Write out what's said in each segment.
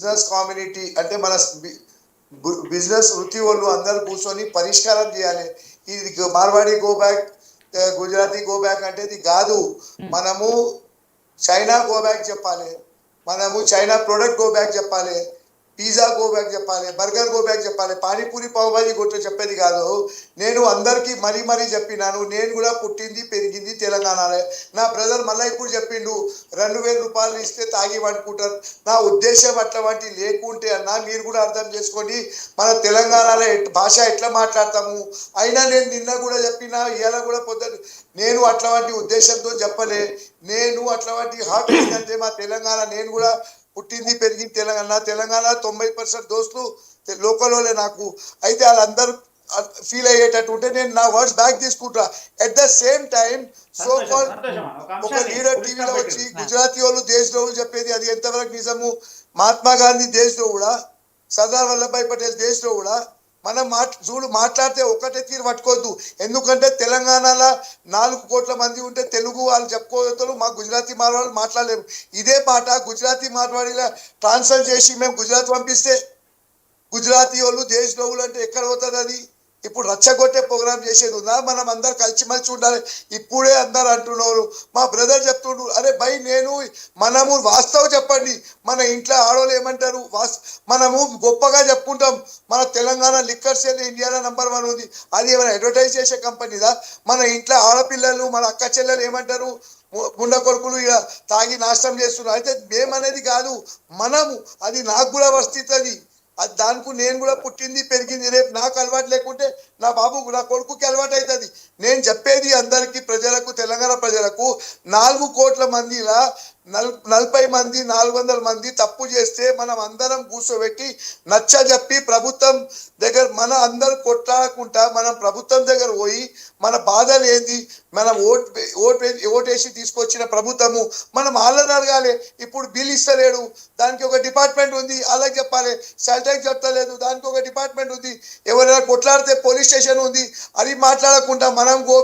Business community అంటే మన business వృత్తి వాళ్ళు అందరూ కూర్చొని పరిష్కారం చేయాలి. ఇది Marwadi go back, Gujarati go back అంటే ఇది కాదు. మనము చైనా గో బ్యాక్ చెప్పాలి, మనము చైనా ప్రోడక్ట్ గో బ్యాక్ చెప్పాలి, పిజ్జా గో బ్యాక్ చెప్పాలి, బర్గర్ గో బ్యాక్ చెప్పాలి, పానీపూరి పావుబాజీ గొట్టు చెప్పేది కాదు. నేను అందరికీ మరీ చెప్పినాను. నేను కూడా పుట్టింది పెరిగింది తెలంగాణలో. నా బ్రదర్ మళ్ళీ ఇప్పుడు చెప్పిండు 2000 రూపాయలు ఇస్తే తాగి పడుకుంటారు. నా ఉద్దేశం అట్లాంటి లేకుంటే అన్నా మీరు కూడా అర్థం చేసుకోండి, మన తెలంగాణలో భాష ఎట్లా మాట్లాడతాము. అయినా నేను నిన్న కూడా చెప్పిన, ఇవాళ కూడా నేను అట్లాంటి ఉద్దేశంతో చెప్పలే. నేను అట్లాంటి హార్ట్ ఏంటంటే మా తెలంగాణ, నేను కూడా పుట్టింది పెరిగింది తెలంగాణ 90% దోస్తులు లోకల్ వాళ్ళే నాకు. అయితే వాళ్ళందరూ ఫీల్ అయ్యేటట్టు ఉంటే నేను నా వర్డ్స్ బ్యాక్ తీసుకుంటా. At the same time so call ఒక లీడర్ టీవీలో వచ్చి గుజరాతీ వాళ్ళు దేశద్రోహులు చెప్పేది అది ఎంతవరకు నిజము? మహాత్మా గాంధీ దేశద్రోహుడా? సర్దార్ వల్లభాయ్ పటేల్ దేశద్రోహుడా? మనం మాట్లాడితే ఒకటే తీరు పట్టుకోవద్దు. ఎందుకంటే తెలంగాణలో 4 కోట్ల మంది ఉంటే తెలుగు వాళ్ళు చెప్పుకోగలుగుతారు, మా గుజరాతీ మార్వాడి మాట్లాడలేము. ఇదే మాట గుజరాతీ మార్వాడిలా ట్రాన్స్ఫర్ చేసి మేము గుజరాత్ పంపిస్తే గుజరాతీ వాళ్ళు దేశద్రోహులు అంటే ఎక్కడ పోతుంది అది? ఇప్పుడు రచ్చగొట్టే ప్రోగ్రామ్ చేసేది ఉందా? మనం అందరు కలిసిమెలిసి ఉండాలి. ఇప్పుడే అందరు అంటున్నారు, మా బ్రదర్ చెప్తుండ్రు, అరే భయ్ మనము వాస్తవం చెప్పండి. మన ఇంట్లో ఆడవాళ్ళు ఏమంటారు? మనము గొప్పగా చెప్పుకుంటాం, మన తెలంగాణ లిక్కర్ సేల్ ఇండియాలో నంబర్ 1 ఉంది. అది ఏమైనా అడ్వర్టైజ్ చేసే కంపెనీదా? మన ఇంట్లో ఆడపిల్లలు మన అక్క చెల్లెలు ఏమంటారు? గుండె కొడుకులు ఇక తాగి నాశనం చేస్తున్నారు. అయితే మేమనేది కాదు, మనము అది నాకు కూడా వస్తుంది. అది దానికి నేను కూడా పుట్టింది పెరిగింది. రేపు నాకు అలవాటు లేకుంటే నా బాబు నా కొడుకుకి అలవాటు అవుతుంది. నేను చెప్పేది అందరికీ ప్రజలకు, తెలంగాణ ప్రజలకు, 4 కోట్ల మందిలా 40 మంది 400 మంది తప్పు చేస్తే మనం అందరం కూర్చోబెట్టి నచ్చ చెప్పి ప్రభుత్వం దగ్గర మన అందరు కొట్లాడకుండా మనం ప్రభుత్వం దగ్గర పోయి మన బాధలు ఏంది, మనం ఓటేసి తీసుకొచ్చిన ప్రభుత్వము మనం వాళ్ళని అడగాలి. ఇప్పుడు బిల్ ఇస్తలేడు, దానికి ఒక డిపార్ట్మెంట్ ఉంది, అలాగే చెప్పాలి. సెల్టెక్ చెప్తలేదు, దానికి ఒక డిపార్ట్మెంట్ ఉంది. ఎవరైనా కొట్లాడితే పోలీస్ స్టేషన్ ఉంది, అది మాట్లాడకుండా మనం గో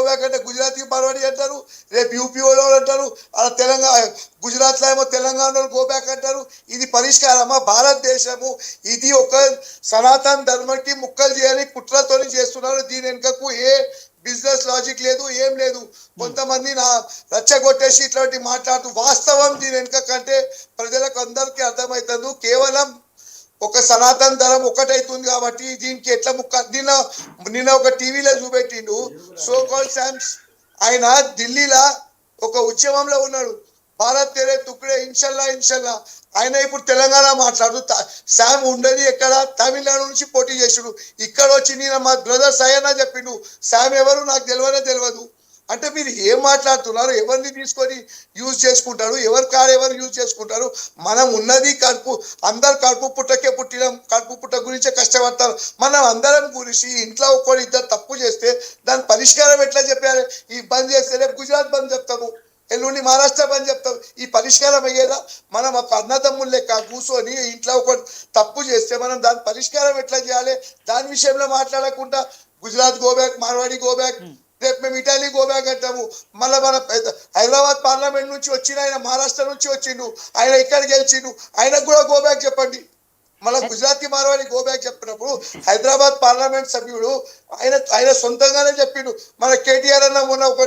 బ్యాక్ అంటే గుజరాతీ మార్వాడి అంటారు, రేపు యూపీ వాళ్ళు అంటారు, అలా తెలంగాణ గుజరాత్లో ఏమో తెలంగాణలో గో బ్యాక్ అంటారు. ఇది పరిష్కారమా? భారతదేశము ఇది ఒక సనాతన ధర్మంకి ముక్కలు చేయని కుట్రతో చేస్తున్నారు. దీని వెనుకకు ఏ బిజినెస్ లాజిక్ లేదు, ఏం లేదు. కొంతమంది రచ్చగొట్టేసి ఇట్లాంటి మాట్లాడుతూ, వాస్తవం దీని వెనుక కంటే ప్రజలకు అందరికీ అర్థమవుతుంది. కేవలం ఒక సనాతన ధరం ఒకటైతుంది కాబట్టి దీనికి ఎట్లా నిన్న ఒక టీవీలో చూపెట్టిండు సో కాల్ శామ్స్. ఆయన ఢిల్లీలో ఒక ఉద్యమంలో ఉన్నాడు, భారత్ తెరే తుక్డే ఇన్షల్లా. ఆయన ఇప్పుడు తెలంగాణ మాట్లాడుతూ, శామ్ ఉండేది ఎక్కడ? తమిళనాడు నుంచి పోటీ చేసాడు. ఇక్కడ వచ్చి నేను మా బ్రదర్ సయనా చెప్పిండు, శామ్ ఎవరు నాకు తెలియదు. అంటే మీరు ఏం మాట్లాడుతున్నారు? ఎవరిని తీసుకొని యూజ్ చేసుకుంటారు? ఎవరు యూజ్ చేసుకుంటారు? మనం ఉన్నది అందరు కడుపు పుట్టకే పుట్టినాం, కడుపు పుట్ట గురించే కష్టపడతారు. మనం అందరం గురించి ఇంట్లో ఇద్దరు తప్పు చేస్తే దాని పరిష్కారం ఎట్లా చెప్పాలి? ఈ బంద్ చేస్తే రేపు గుజరాత్ బంద్ చెప్తాము, ఎల్లుండి మహారాష్ట్ర బంద్ చెప్తాం. ఈ పరిష్కారం అయ్యేదా? మనం ఒక అన్నదమ్ములు లెక్క కూర్చొని ఇంట్లో ఒక తప్పు చేస్తే మనం దాని పరిష్కారం ఎట్లా చేయాలి? దాని విషయంలో మాట్లాడకుండా Gujarat go back, Marwadi go back, రేపు మేము ఇటాలీ గో బ్యాక్ అంటాము. మళ్ళీ మన హైదరాబాద్ పార్లమెంట్ నుంచి వచ్చిన ఆయన, మహారాష్ట్ర నుంచి వచ్చిండు, ఆయన ఇక్కడ గెలిచిండు, ఆయనకు కూడా గో బ్యాక్ చెప్పండి. మళ్ళీ గుజరాతీ మార్వాడి గో బ్యాక్ చెప్పినప్పుడు హైదరాబాద్ పార్లమెంట్ సభ్యుడు ఆయన సొంతంగానే చెప్పిండు. మన కేటీఆర్ అన్న మొన్న ఒక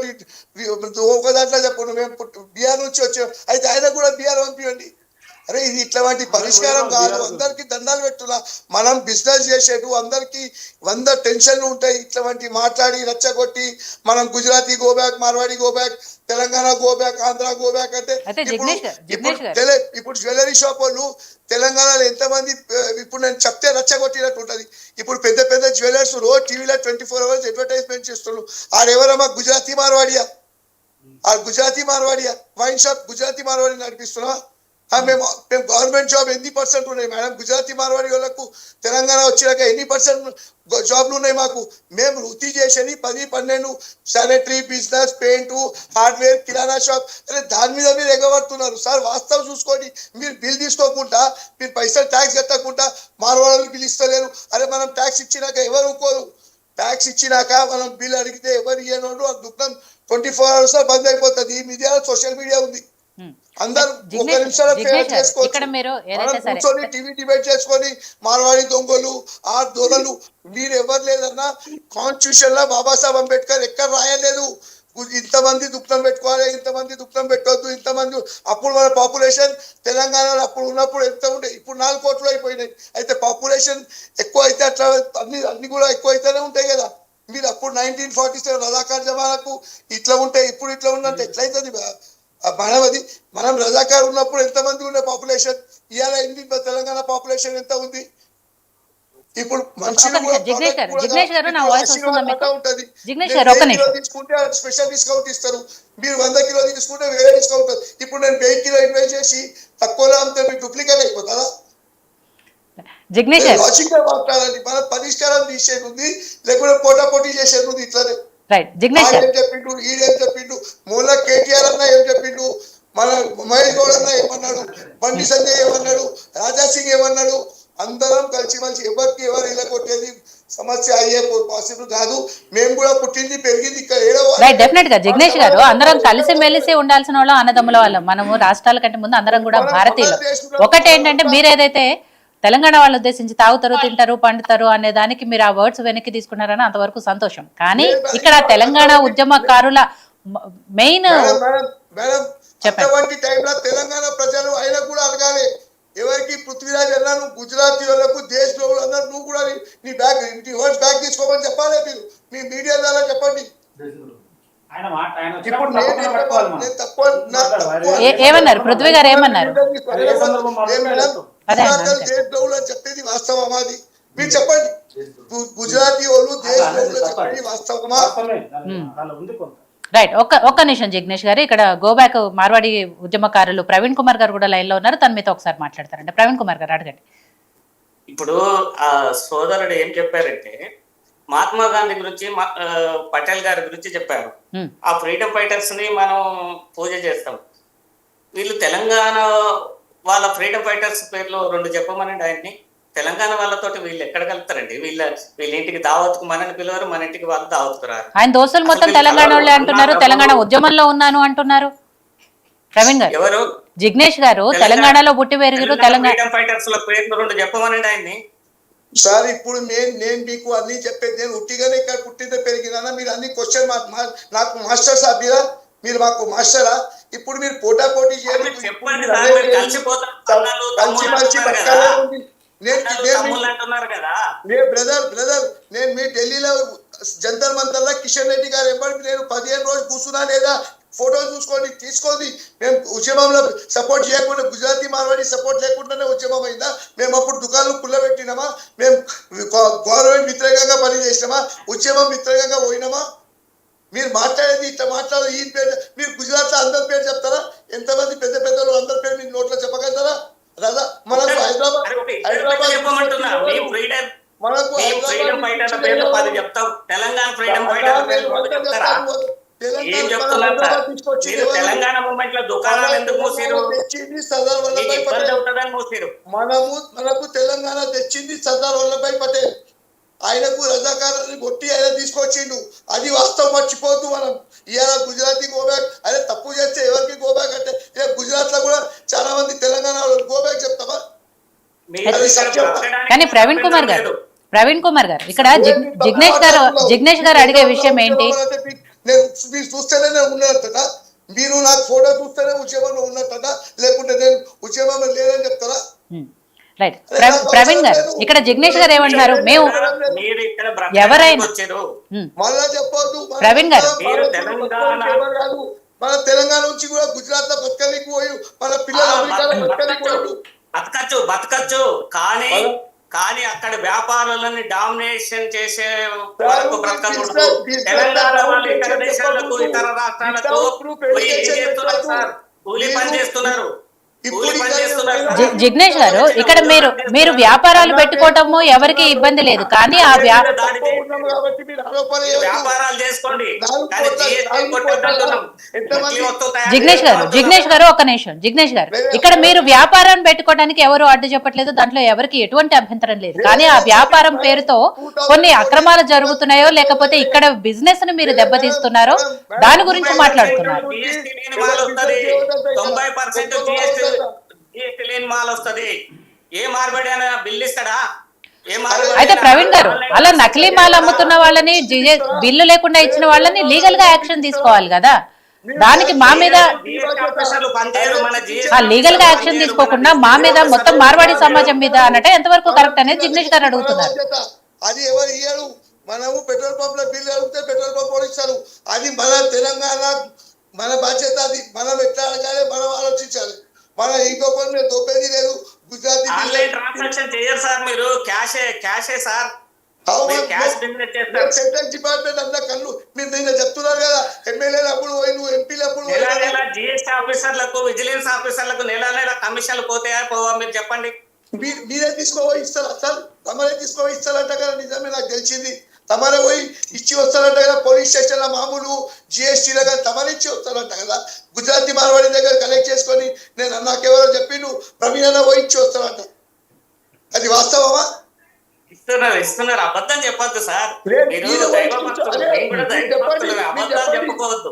దాంట్లో చెప్పండు, మేము బీఆర్ నుంచి వచ్చాం, అయితే ఆయన కూడా బీఆర్ పంపించండి. అరే ఇది ఇట్లాంటి పరిష్కారం కాదు. అందరికి దండాలు పెట్టులా. మనం బిజినెస్ చేసేటు అందరికి 100 టెన్షన్లు ఉంటాయి. ఇట్లాంటి మాట్లాడి రచ్చగొట్టి మనం Gujarati go back, Marwadi go back, Telangana go back, Andhra go back అంటే ఇప్పుడు జ్యువెలరీ షాప్ వాళ్ళు తెలంగాణలో ఎంతమంది ఇప్పుడు నేను చెప్తే రచ్చగొట్టినట్టు ఉంటుంది. ఇప్పుడు పెద్ద జ్యువెలర్స్ రోజు టీవీలో 24 hours అడ్వర్టైజ్మెంట్ చేస్తున్నారు. ఆడెవరమ్మా? గుజరాతీ మార్వాడియా? వైన్ షాప్ గుజరాతీ మార్వాడి నడిపిస్తున్నా? మేము గవర్నమెంట్ జాబ్ ఎన్ని % ఉన్నాయి మేడం? గుజరాతీ మార్వాడి వాళ్ళకు తెలంగాణ వచ్చినాక ఎన్ని % జాబ్లు ఉన్నాయి మాకు? మేము వృత్తి చేసేది 10-12 శానిటరీ బిజినెస్, పెయింట్, హార్డ్వేర్, కిరాణా షాప్. అరే దాని మీద మీరు ఎగబడుతున్నారు సార్. వాస్తవం చూసుకోండి. మీరు బిల్ తీసుకోకుండా, మీరు పైసలు ట్యాక్స్ కట్టకుండా మార్వాడీలు బిల్ ఇస్తలేరు. అరే మనం ట్యాక్స్ ఇచ్చినాక ఎవరు ఒప్పుకోరు. ట్యాక్స్ ఇచ్చినాక మనం బిల్ అడిగితే ఎవరు ఇయ్యనోడు ఆ దుకాణం 24 hours బంద్ అయిపోతుంది. ఈ మీడియా సోషల్ మీడియా ఉంది. అందరు ఒక జిగ్నేష్ నిమిషాల ఫేర్ జిగ్నేష్ గారు చేసుకోవచ్చు. ఇక్కడ మీరు మనం ఏదైతే సరే కూర్చొని టీవీ డిబేట్ చేసుకొని మార్వాడి దొంగలు ఆ దొరలు మీరు ఎవరు లేదన్నా కాన్స్టిట్యూషన్ లో బాబాసాహెబ్ అంబేద్కర్ ఎక్కడ రాయలేదు ఇంతమంది దుఃఖం పెట్టుకోవాలి, ఇంతమంది దుఃఖం పెట్టవద్దు, ఇంతమంది. అప్పుడు మన పాపులేషన్ తెలంగాణలో అప్పుడు ఉన్నప్పుడు ఎంత ఉండే, ఇప్పుడు 4 కోట్లు అయిపోయినాయి. అయితే పాపులేషన్ ఎక్కువ అయితే అట్లా అన్ని కూడా ఎక్కువ అయితేనే ఉంటాయి కదా. మీరు అప్పుడు 1947 రజాకార్ జమానాకు ఇట్లా ఉంటే ఇప్పుడు ఇట్లా ఉన్నట్టు ఎట్లయితుంది మనది? మనం రజాకార్ ఉన్నప్పుడు ఎంతమంది ఉండే పాపులేషన్, ఇవాళ తెలంగాణ పాపులేషన్ ఎంత ఉంది? ఇప్పుడు మనుషులు జిగ్నేష్ గారు నా వాయిస్ వస్తుందా మీకు? ఉంటది. జిగ్నేష్ గారు ఒక నిమిషం. తీసుకుంటే స్పెషల్ డిస్కౌంట్ ఇస్తారు, మీరు 100 కిలోలు తీసుకుంటే వేరే డిస్కౌంట్. ఇప్పుడు నేను 1000 కిలో ఇన్వెస్ట్ చేసి తక్కువలో అమ్మితే మీకు డూప్లికేట్ అయిపోతుందా? జిగ్నేష్ గారు లాజిక్ గా మాట్లాడాలి. మన పరిష్కారం తీసేది ఉంది, లేకపోతే పోటీ చేసేది ఉంది. ఇట్లానే రైట్. జిగ్నేష్ గారు ఏం చెప్పిండు, ఈడేం చెప్పిండు, మూల కేటీఆర్ అన్న ఏం చెప్పిండు, మన మహేష్ గౌడ్ అన్న ఏమన్నాడు, బండి సంజయ్ ఏమన్నాడు, రాజా సింగ్ ఏమన్నాడు. అందరం కలిసి మంచి ఎవరికి ఎవరు ఇలా కొట్టేది సమస్య అయ్యే పాసిబుల్ కాదు. మేము కూడా పుట్టింది పెరిగింది ఇక్కడ రైట్. డెఫినెట్ గా జిగ్నేష్ గారు అందరం కలిసి మెలిసి ఉండాల్సిన వాళ్ళు అన్నదమ్ముల వాళ్ళం. మనము రాష్ట్రాల కంటే ముందు అందరం కూడా భారతీయులు. ఒకటి ఏంటంటే మీరు ఏదైతే తెలంగాణ వాళ్ళు ఉద్దేశించి తాగుతారు, తింటారు, పండుతారు అనే దానికి మీరు ఆ వర్డ్స్ వెనక్కి తీసుకున్నారని అంతవరకు సంతోషం. కానీ ఇక్కడ తెలంగాణ ఉద్యమకారుల మెయిన్ చెప్పండి టైంలో తెలంగాణ ప్రజలు అయినా కూడా అడగాలి. ఎవరికి పృథ్వీరాజ్ అన్నా నువ్వు గుజరాతీ వాళ్ళకు దేశ లోపల అన్నారు, నువ్వు కూడా నీ బ్యాగ్ నీ వర్డ్స్ బ్యాగ్ తీసుకోమని చెప్పాలి. మీరు మీ మీడియా ద్వారా చెప్పండి. ఏమన్నారు పృథ్వీ గారు? ఏమన్నారు? చెప్పేది వాస్తవమా? అది మీరు చెప్పండి. గుజరాతీ వాళ్ళు దేశ చెప్పేది వాస్తవమా? రైట్. ఒక్క నిమిషం జిగ్నేష్ గారు. ఇక్కడ గోబ్యాక్ మార్వాడి ఉద్యమకారులు ప్రవీణ్ కుమార్ గారు కూడా లైన్ లో ఉన్నారు. తన మీతో ఒకసారి మాట్లాడతారంటే ప్రవీణ్ కుమార్ గారు అడగండి. ఇప్పుడు ఆ సోదరుడు ఏం చెప్పారంటే మహాత్మా గాంధీ గురించి పటేల్ గారి గురించి చెప్పారు. ఆ ఫ్రీడమ్ ఫైటర్స్ ని మనం పూజ చేస్తాం. వీళ్ళు తెలంగాణ వాళ్ళ ఫ్రీడమ్ ఫైటర్స్ పేర్లు 2 చెప్పమనండి ఆయన్ని. తెలంగాణ వాళ్ళతోటి వీళ్ళు ఎక్కడ కలుపుతారండి? వీళ్ళ ఇంటికి దావత్కు మనని పిలవరు, మన ఇంటికి వాళ్ళు దావత్కు రారు. ఆయన దోస్తులు మొత్తం తెలంగాణ వాళ్ళే అంటున్నారు, తెలంగాణ ఉద్యమంలో ఉన్నాను అంటున్నారు. ప్రవీణ్ గారు, ఎవరు? జిగ్నేష్ గారు తెలంగాణలో పుట్టి పెరిగారు. తెలంగాణ ఫ్రీడమ్ ఫైటర్స్ లో పేర్లు 2 చెప్పమనండి ఆయన్ని. సార్ ఇప్పుడు నేను మీకు అన్ని చెప్పేది, నేను ఉట్టిగానే ఇక్కడ పుట్టిందే పెరిగినా. మీరు అన్ని క్వశ్చన్ నాకు మాస్టర్ సాబీరా, మీరు మాకు మాస్టరా? ఇప్పుడు మీరు పోటీ చేయాలి. బ్రదర్ నేను మీ ఢిల్లీలో జంతర్ మంతర్లో కిషన్ రెడ్డి గారు ఎంబడి నేను 15 రోజులు కూర్చున్నా లేదా? ఫోటో తీసుకోండి. మేము ఉద్యమంలో సపోర్ట్ చేయకుండా, గుజరాతీ మార్వాడి సపోర్ట్ లేకుండానే ఉద్యమం అయిందా? మేము అప్పుడు దుకాణాలు పుల్లబెట్టినామా? మేము గవర్నమెంట్ వ్యతిరేకంగా పనిచేసినామా? ఉద్యమం వ్యతిరేకంగా పోయినామా? మీరు మాట్లాడేది ఇట్లా మాట్లాడాలి. ఈ పేరు మీరు గుజరాత్ లో అందరి పేరు చెప్తారా? ఎంతమంది పెద్ద పెద్దలు అందరి పేరు మీరు నోట్లో చెప్పగలుగుతారా? రాదా? మనకు హైదరాబాద్ తెలంగాణ మూవ్మెంట్ లో దుకాణాలు ఎందుకు మూసిరు? మనకు తెలంగాణ తెచ్చింది సర్దార్ వల్లభాయ్ పటేల్. ఆయనకు రజాకారాన్ని కొట్టి ఆయన తీసుకొచ్చిండు. అది వాస్తవం మర్చిపోతూ మనం ఇవాళ గుజరాతీ గోబ్యాక్ అదే తప్పు చేస్తే ఎవరికి గోబ్యాక్ అంటే గుజరాత్ లో కూడా చాలా మంది తెలంగాణ గోబ్యాక్ చెప్తామా? కానీ ప్రవీణ్ కుమార్ గారు ఇక్కడ జిగ్నేష్ గారు అడిగే విషయం ఏంటి? మీరు చూస్తేనే నేను ఉన్నట్టా? మీరు నాకు ఫోటో చూస్తేనే ఉద్యమంలో ఉన్నట్టా? లేకుంటే నేను ఉద్యమంలో లేదని చెప్తారా? రైట్. ప్రవీణ్ గారు ఇక్కడ జిగ్నేష్ గారు ఏమంటారు? మేము ఎవరైనా మళ్ళా చెప్పొద్దు. ప్రవీణ్ గారు మన తెలంగాణ నుంచి కూడా గుజరాత్ లో బతకడానికి పోయి మన పిల్లలు బతకచ్చు కానీ అక్కడ వ్యాపారాలని డామినేషన్ చేసే వరకు బ్రతకకూడదు. తెలంగాణ వాళ్ళు ఇతర దేశాలకు, ఇతర రాష్ట్రాలకు కూలీ పని చేస్తున్నారు. కూలి పని చేస్తున్నారు సార్. జిగ్నేష్ గారు ఇక్కడ మీరు వ్యాపారాలు పెట్టుకోవటము ఎవరికి ఇబ్బంది లేదు, కానీ ఆ దాడి వ్యాపారాలు చేసుకోండి కానీ GST కొట్టొద్దంటున్నాం. నకిలీ వస్తువులు తయారు జిగ్నేష్ గారు ఒక నిమిషం. జిగ్నేష్ గారు ఇక్కడ మీరు వ్యాపారం పెట్టుకోవడానికి ఎవరు అడ్డు చెప్పట్లేదు, దాంట్లో ఎవరికి ఎటువంటి అభ్యంతరం లేదు, కానీ ఆ వ్యాపారం పేరుతో కొన్ని అక్రమాలు జరుగుతున్నాయో లేకపోతే ఇక్కడ బిజినెస్ ను మీరు దెబ్బతీస్తున్నారో దాని గురించి మాట్లాడుతున్నారు. GST లేని మాల్ వస్తుంది, 90% GST లేని మాల్ వస్తుంది. ఏ మార్బడి అయినా బిల్లు ఇస్తాడా? అయితే ప్రవీణ్ గారు అలా నకిలీ మాల్ అమ్ముతున్న వాళ్ళని బిల్లు లేకుండా ఇచ్చిన వాళ్ళని లీగల్ గా యాక్షన్ తీసుకోవాలి కదా. దానికి మా మీద లీగల్ గా యాక్షన్ తీసుకోకుండా మా మీద మొత్తం మార్వాడి సమాజం మీద అన్నట్టు ఎంతవరకు కరెక్ట్ అనేది జిగ్నేష్ గారు అడుగుతున్నారు. అది ఎవరు ఇయ్యారు? మనము పెట్రోల్ పంప్ లో బిల్లు అడిగితే పెట్రోల్ పంప్ వాళ్ళు ఇస్తారు. అది మన తెలంగాణ మన బాధ్యత. అది మనం ఎట్లా అడగాలి, మనం ఆలోచించాలి. మన ఇంకో పని తోపేది లేదు. గుజరాతీ ఆన్లైన్ ట్రాన్సాక్షన్ చేయరు సార్, మీరు క్యాషే సార్. సెంట్రల్ డిపార్ట్మెంట్ అంతా కళ్ళు మీరు నిన్న చెప్తున్నారు కదా, ఎమ్మెల్యేలు అప్పుడు పోయి నువ్వు ఎంపీలు అప్పుడు GST ఆఫీసర్లకు విజిలెన్స్ ఆఫీసర్లకు నెల కమిషన్లు పోతాయా పోవా మీరు చెప్పండి. మీరే తీసుకోపోయి ఇస్తారా సార్? తమరే తీసుకోపోయి ఇస్తారంట కదా. నిజమే, నాకు తెలిసింది. తమరే పోయి ఇచ్చి వస్తారంట కదా. పోలీస్ స్టేషన్ లో మామూలు GST దగ్గర తమరే ఇచ్చి వస్తారంట కదా. గుజరాతీ మార్వాడి దగ్గర కలెక్ట్ చేసుకొని నాకెవరో చెప్పిండు ప్రవీణ్ అన్న పోయి ఇచ్చి వస్తారంట. అది వాస్తవమా? ఇస్తున్నారు. అబద్ధం చెప్పొద్దు సార్. మీరు అబద్ధాలు చెప్పుకోవద్దు.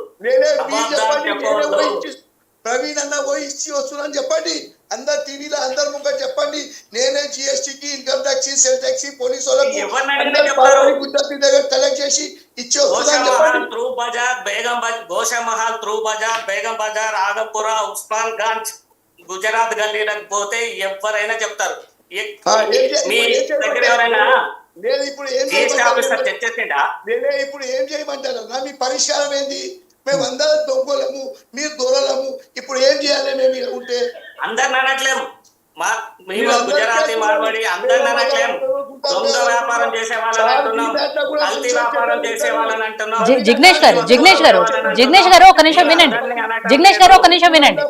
ప్రవీణ్ అన్న పోయి ఇచ్చి వస్తున్నా చెప్పండి. అందరు టీవీలో అందరు ముందు చెప్పండి. నేనే GSTకి, income tax, sale tax, police వాళ్ళకి గుజరాతీ దగ్గర కలెక్ట్ చేసి ఇచ్చి వస్తున్నాను. త్రూ బజార్, గోషామహల్, త్రూ బజార్, బేగం బజార్, ఆగంపుర, ఉస్మాన్ గంజ్, గుజరాత్ గల్లీలకు పోతే ఎవరైనా చెప్తారు. ఇప్పుడు ఏం చేయమంటారు? మీ పరిష్కారం ఏంది? మేము అందరం దొంగలము, మీరు దొరలము. ఇప్పుడు ఏం చేయాలి? మేము ఇలా ఉంటే అందరిని అనట్లేము. గుజరాతీ మార్వాడి అందరిని అనట్లేము. దొంగ వ్యాపారం చేసే వాళ్ళని అంటున్నాం, కల్తీ వ్యాపారం చేసే వాళ్ళని అంటున్నాం. జిగ్నేష్ గారు ఒక నిమిషం వినండి.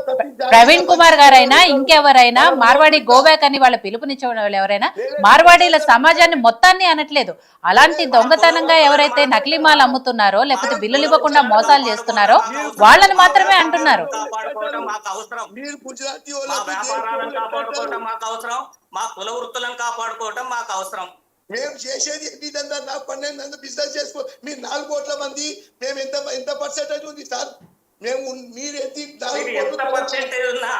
ప్రవీణ్ కుమార్ గారైనా ఇంకెవరైనా మార్వాడి గోబ్యాక్ అని వాళ్ళ పిలుపునిచ్చే వాళ్ళు ఎవరైనా మార్వాడీల సమాజాన్ని మొత్తాన్ని అనట్లేదు. అలాంటి దొంగతనంగా ఎవరైతే నకిలీ మాల్ అమ్ముతున్నారో లేకపోతే బిల్లులు ఇవ్వకుండా మోసాలు చేస్తున్నారో వాళ్ళని మాత్రమే అంటున్నారు. మాకు అవసరం, మా కుల వృత్తులను కాపాడుకోవటం మాకు అవసరం. మేము చేసేది మీదంతా నా 12 బిజినెస్ చేసుకో. మీరు 4 కోట్ల మంది, మేము ఎంత పర్సెంటేజ్ ఉంది సార్? మేము మీరు ఎంత పర్సెంటేజ్ ఉన్నా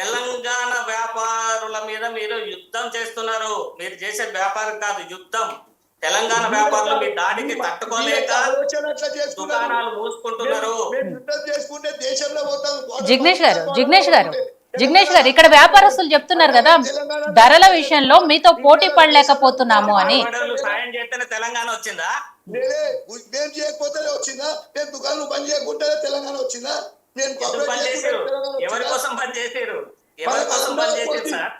తెలంగాణ వ్యాపారుల మీద మీరు యుద్ధం చేస్తున్నారు. మీరు చేసే వ్యాపారం కాదు, యుద్ధం. తెలంగాణ వ్యాపారులు మీ దాడికి తట్టుకోలేక దుకాణాలు మూసుకుంటున్నారు. జిగ్నేష్ గారు ఇక్కడ వ్యాపారస్తులు చెప్తున్నారు కదా ధరల విషయంలో మీతో పోటీ పడలేకపోతున్నాము అని. సాయం చేస్తేనే తెలంగాణ వచ్చిందా? మేము చేయకపోతేనే వచ్చిందా? మేము దుకాణాలు బంద్ చేయకుంటేనే తెలంగాణ వచ్చిందా? ఎవరి కోసం పని చేశారు? ఎవరి కోసం పని చేశారు సార్?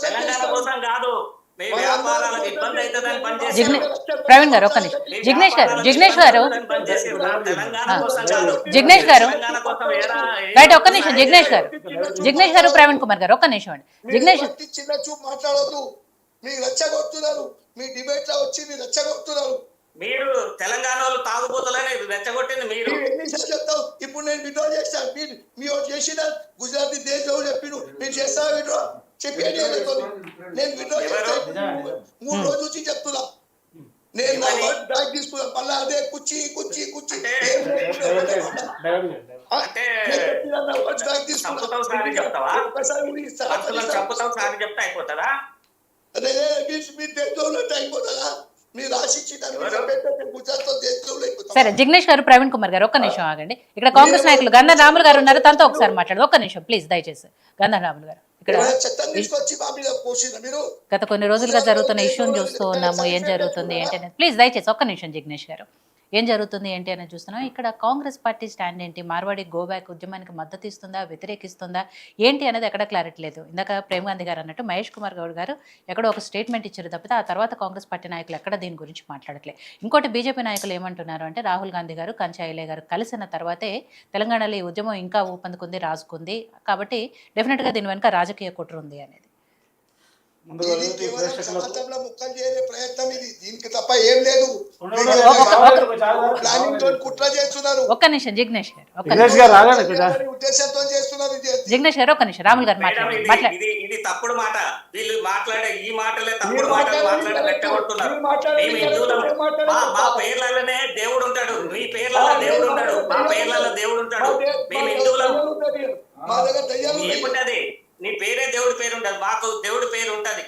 తెలంగాణ కోసం కాదు, మీ వ్యాపారాలకు ఇబ్బంది అవుతుందని పని చేశారు. ప్రవీణ్ గారు ఒక్క నిమిషం. జిగ్నేష్ గారు రైట్, ఒక్క నిమిషం. జిగ్నేష్ గారు ప్రవీణ్ కుమార్ గారు ఒక్క నిమిషం అండి. జిగ్నేష్ చిన్న చూపు మాట్లాడొద్దు. మీరు రెచ్చగొడుతున్నారు, మీ డిబేట్ లో వచ్చి మీరు రెచ్చగొడుతున్నారు. మీరు తెలంగాణ వాళ్ళు తాగుబోతులని రెచ్చగొట్టింది మీరు. ఎన్నిసార్లు చెప్తావు? ఇప్పుడు నేను విడ్రా చేస్తాను. మీరు చేసిన గుజరాతీ దేశం చెప్పిను, మీరు చేస్తారా విడ్రా? చెప్పేది నేను విడ్రా చేస్తాను. 3 రోజుల నుంచి చెప్తున్నా. నేను బ్యాగ్ తీసుకున్నా, మళ్ళీ అదే కుచ్చి అయిపోతుందా? సరే జిగ్నేష్ గారు, ప్రవీణ్ కుమార్ గారు ఒక్క నిమిషం ఆగండి. ఇక్కడ కాంగ్రెస్ నాయకులు గంధర్ రాములు గారు ఉన్నారు, తనతో ఒకసారి మాట్లాడు. ఒక్క నిమిషం ప్లీజ్, దయచేసి. గంధర్ రాములు గారు, ఇక్కడ గత కొన్ని రోజులుగా జరుగుతున్న ఇష్యూని చూస్తూ ఉన్నాము, ఏం జరుగుతుంది ఏంటనేది. ప్లీజ్ దయచేసి ఒక్క నిమిషం జిగ్నేష్ గారు. ఏం జరుగుతుంది ఏంటి అని చూస్తున్నాం. ఇక్కడ కాంగ్రెస్ పార్టీ స్టాండ్ ఏంటి, మార్వాడి గో బ్యాక్ ఉద్యమానికి మద్దతు ఇస్తుందా, వ్యతిరేకిస్తుందా ఏంటి అనేది ఎక్కడ క్లారిటీ లేదు. ఇందాక ప్రేమ్ గాంధీ గారు అన్నట్టు మహేష్ కుమార్ గౌడ్ గారు ఎక్కడో ఒక స్టేట్మెంట్ ఇచ్చారు తప్పితే ఆ తర్వాత కాంగ్రెస్ పార్టీ నాయకులు ఎక్కడ దీని గురించి మాట్లాడట్లేదు. ఇంకోటి బీజేపీ నాయకులు ఏమంటున్నారు అంటే రాహుల్ గాంధీ గారు, కంచాయిలే గారు కలిసిన తర్వాతే తెలంగాణలో ఈ ఉద్యమం ఇంకా ఊపందుకుంది, రాజుకుంది, కాబట్టి డెఫినెట్గా దీని వెనుక రాజకీయ కుట్ర ఉంది అనేది. ఇది కేవలం సమాజంలో ముక్కలు చేయని ప్రయత్నం ఇది, దీనికి తప్ప ఏం లేదు. ప్లానింగ్ తో కుట్ర చేస్తున్నారు. ఒక్క నిమిషం జిగ్నేష్ గారు, ఉద్దేశంతో చేస్తున్నారు. జిగ్నేష్ గారు ఒక్క నిమిషం, రాములు గారు మాట్లాడారు. ఇది తప్పుడు మాట, వీళ్ళు మాట్లాడే ఈ మాటలే తప్పుడు మాటలు మాట్లాడి పెట్టగొట్టున్నారు. మేము హిందువులం, మా పేర్లలోనే దేవుడు ఉంటాడు, మీ పేర్లలో దేవుడు ఉంటాడు, మా పేర్లలో దేవుడు ఉంటాడు. మేము హిందువులం. ఏముంటది, నీ పేరే దేవుడి పేరు ఉంటది, మాకు దేవుడి పేరు ఉంటది.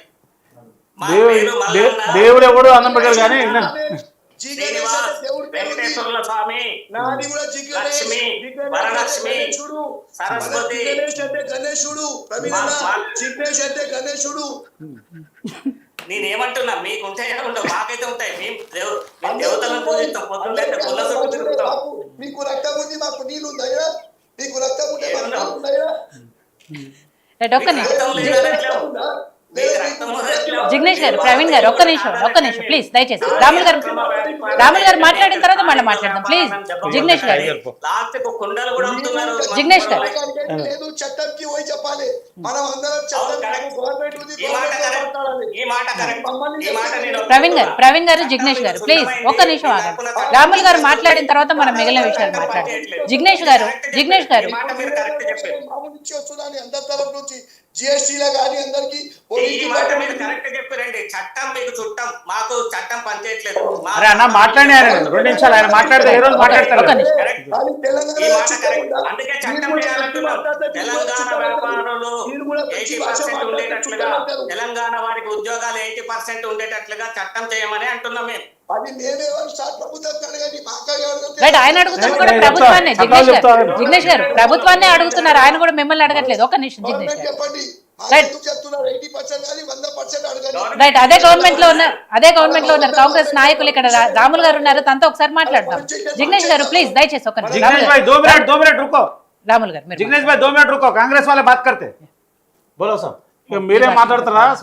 దేవుడు ఎవడు అన్నం కానీ వెంకటేశ్వరుల స్వామి, లక్ష్మి, వరలక్ష్మి, సరస్వతి, గణేశుడు, గణేశుడు. నేనేమంటున్నా, మీకు ఉంటాయి ఉండవు, మాకైతే ఉంటాయి. మేము దేవతలను పూజిస్తాం, పొద్దున్నే గుళ్ళ చుట్టూ తిరుగుతాం. మీకు రక్తం ఉంది, మాకు నీళ్ళు ఉన్నాయా? మీకు రక్తం ఉంటే ఉన్నాయా? ఒక్క నిమిషం జిగ్నేష్ గారు, ప్రవీణ్ గారు ఒక్క నిమిషం ప్లీజ్, దయచేసి రాములు గారు మాట్లాడిన తర్వాత మళ్ళీ మాట్లాడదాం ప్లీజ్. జిగ్నేష్ గారు, జిగ్నేష్ గారు లేదు, చట్టంకి పోయి చెప్పాలి. మనం అందరం ప్రవీణ్ గారు జిగ్నేష్ గారు ప్లీజ్ ఒక్క నిమిషం ఆగండి. రాములు గారు మాట్లాడిన తర్వాత మనం మిగిలిన విషయాలు మాట్లాడాలి. జిగ్నేష్ గారు అందరి తరఫు నుంచి జిఎస్టీలో కానీ అందరికి చెప్పారండి. చట్టం మీకు చుట్టం, మాకు చట్టం పనిచేయట్లేదు. మాట్లాడారు 2 నిమిషాలు, ఆయన మాట్లాడితే ఏ రోజు మాట్లాడతారు. అందుకే చట్టం చేయాలంటున్నాం. తెలంగాణ వ్యాపారులు 80% ఉండేటట్లుగా, తెలంగాణ వారికి ఉద్యోగాలు 80% ఉండేటట్లుగా చట్టం చేయమని అంటున్నాం మేము. ఆయన అడుగుతున్నారు కూడా ప్రభుత్వాన్ని. జిగ్నేష్ గారు ప్రభుత్వాన్ని అడుగుతున్నారు, ఆయన కూడా మిమ్మల్ని అడగట్లేదు. ఒక్క నిమిషం జిగ్నేష్ గారు, రైట్. అదే గవర్నమెంట్ లో ఉన్నారు కాంగ్రెస్ నాయకులు. ఇక్కడ రాములు గారు ఉన్నారు, తనతో ఒకసారి మాట్లాడదాం. జిగ్నేష్ గారు ప్లీజ్ దయచేసి ఒక్క నిమిషం. రాములు గారు, జిగ్నేష్ భాయ్ 2 मिनट रुको, कांग्रेस वाले बात करते बोलो साहब, మీరే మాట్లాడతారా?